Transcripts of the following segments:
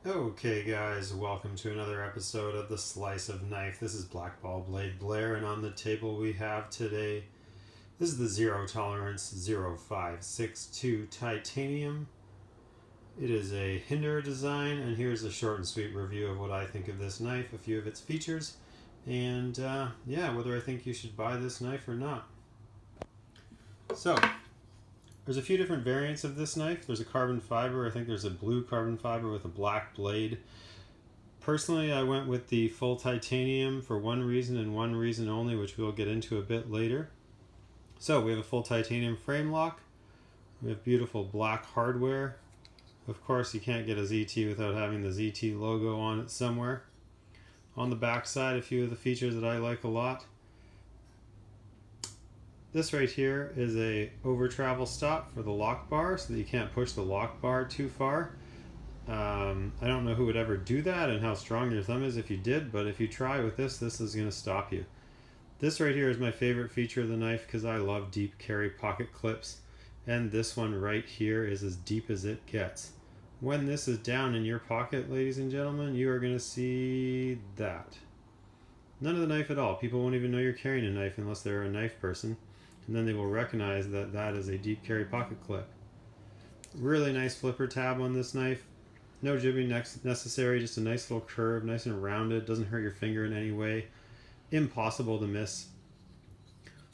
Okay, guys, welcome to another episode of The Slice of Knife. This is Blackball Blade Blair, and on the table we have today, this is the Zero Tolerance 0562 Titanium. It is a Hinder design, and here's a short and sweet review of what I think of this knife, a few of its features, and whether I think you should buy this knife or not. So, there's a few different variants of this knife. There's a carbon fiber. I think there's a blue carbon fiber with a black blade. Personally, I went with the full titanium for one reason and one reason only, which we'll get into a bit later. So we have a full titanium frame lock. We have beautiful black hardware. Of course, you can't get a ZT without having the ZT logo on it somewhere. On the back side, a few of the features that I like a lot. This right here is a over travel stop for the lock bar so that you can't push the lock bar too far. I don't know who would ever do that and how strong your thumb is if you did, but if you try with this is going to stop you. This right here is my favorite feature of the knife because I love deep carry pocket clips, and this one right here is as deep as it gets. When this is down in your pocket, ladies and gentlemen, you are going to see that. None of the knife at all. People won't even know you're carrying a knife unless they're a knife person, and then they will recognize that that is a deep carry pocket clip. Really nice flipper tab on this knife. No jibbing necessary, just a nice little curve, nice and rounded, doesn't hurt your finger in any way. Impossible to miss.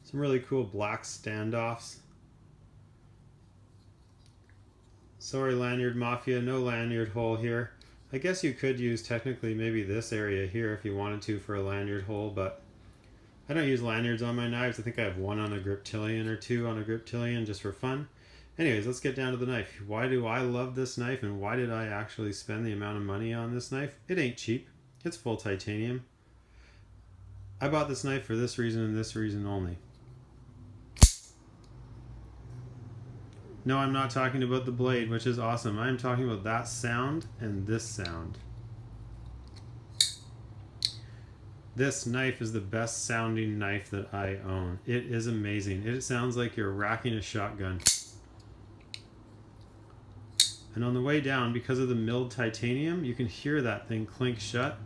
Some really cool black standoffs. Sorry, Lanyard Mafia, no lanyard hole here. I guess you could use technically maybe this area here if you wanted to for a lanyard hole, but I don't use lanyards on my knives. I think I have one on a Griptilian or two on a Griptilian just for fun. Anyways, let's get down to the knife. Why do I love this knife, and why did I actually spend the amount of money on this knife? It ain't cheap. It's full titanium. I bought this knife for this reason and this reason only. No, I'm not talking about the blade, which is awesome. I'm talking about that sound and this sound. This knife is the best sounding knife that I own. It is amazing. It sounds like you're racking a shotgun. And on the way down, because of the milled titanium, you can hear that thing clink shut.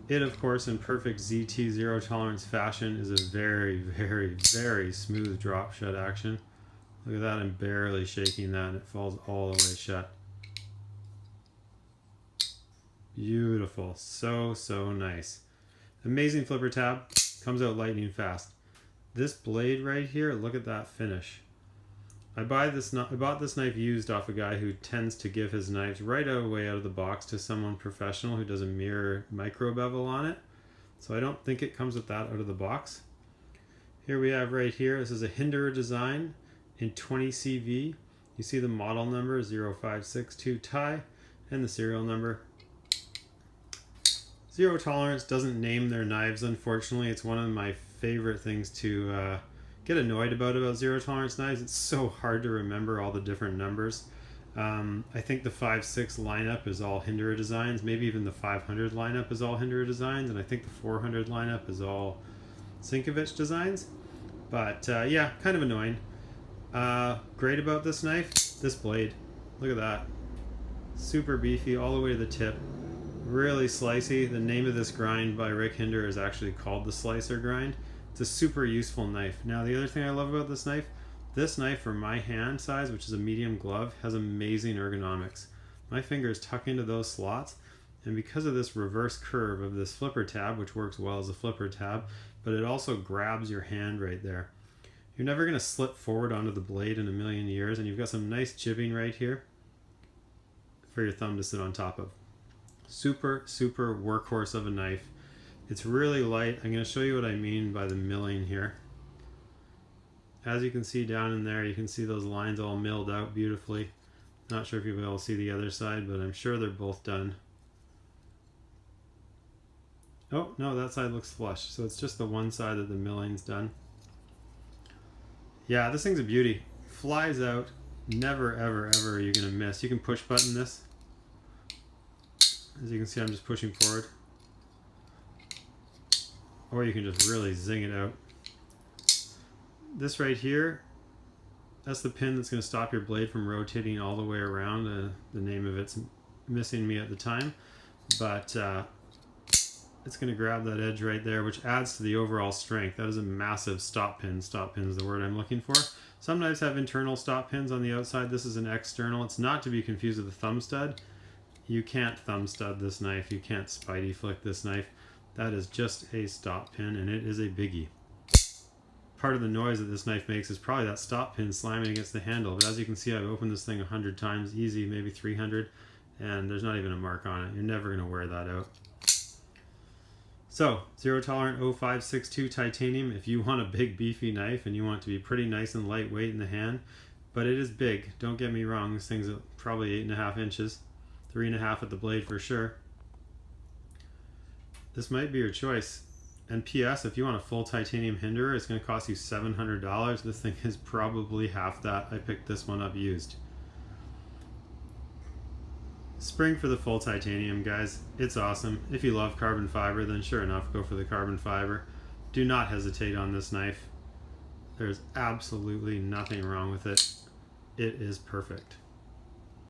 It, of course, in perfect ZT zero tolerance fashion, is a very, very, very smooth drop shut action. Look at that, I'm barely shaking that and it falls all the way shut. Beautiful, so nice. Amazing flipper tab, comes out lightning fast. This blade right here, look at that finish. I bought this knife used off a guy who tends to give his knives right away out of the box to someone professional who does a mirror micro bevel on it. So I don't think it comes with that out of the box. Here we have right here, this is a Hinderer design in 20 CV. You see the model number 0562 Ti and the serial number. Zero Tolerance doesn't name their knives, unfortunately. It's one of my favorite things to get annoyed about Zero Tolerance knives. It's so hard to remember all the different numbers. I think the 5.6 lineup is all Hinderer designs. Maybe even the 500 lineup is all Hinderer designs, and I think the 400 lineup is all Sienkiewicz designs. But yeah, kind of annoying. Great about this knife, this blade. Look at that. Super beefy all the way to the tip. Really slicey. The name of this grind by Rick Hinder is actually called the Slicer grind. It's a super useful knife. Now, the other thing I love about this knife for my hand size, which is a medium glove, has amazing ergonomics. My fingers tuck into those slots, and because of this reverse curve of this flipper tab, which works well as a flipper tab, but it also grabs your hand right there. You're never going to slip forward onto the blade in a million years, and you've got some nice jibbing right here for your thumb to sit on top of. Super workhorse of a knife. It's really light. I'm going to show you what I mean by the milling here. As you can see down in there, you can see those lines all milled out beautifully. Not sure if you'll be able to see the other side, but I'm sure they're both done. Oh, no, that side looks flush. So it's just the one side that the milling's done. Yeah, this thing's a beauty. Flies out. Never, ever are you going to miss. You can push button this. As you can see, I'm just pushing forward. Or you can just really zing it out. This right here, that's the pin that's going to stop your blade from rotating all the way around. The name of it's missing me at the time, but it's going to grab that edge right there, which adds to the overall strength. That is a massive stop pin. Stop pin is the word I'm looking for. Some knives have internal stop pins on the outside. This is an external. It's not to be confused with a thumb stud. You can't thumb stud this knife. You can't spidey flick this knife. That is just a stop pin, and it is a biggie. Part of the noise that this knife makes is probably that stop pin slamming against the handle. But as you can see, I've opened this thing 100 times, easy, maybe 300, and there's not even a mark on it. You're never going to wear that out. So, Zero Tolerant 0562 titanium. If you want a big beefy knife and you want it to be pretty nice and lightweight in the hand, but it is big. Don't get me wrong. This thing's probably 8.5 inches, 3.5 at the blade for sure. This might be your choice. And P.S. if you want a full titanium hinderer, it's going to cost you $700. This thing is probably half that. I picked this one up used. Spring for the full titanium, guys. It's awesome. If you love carbon fiber, then sure enough, go for the carbon fiber. Do not hesitate on this knife. There's absolutely nothing wrong with it. It is perfect.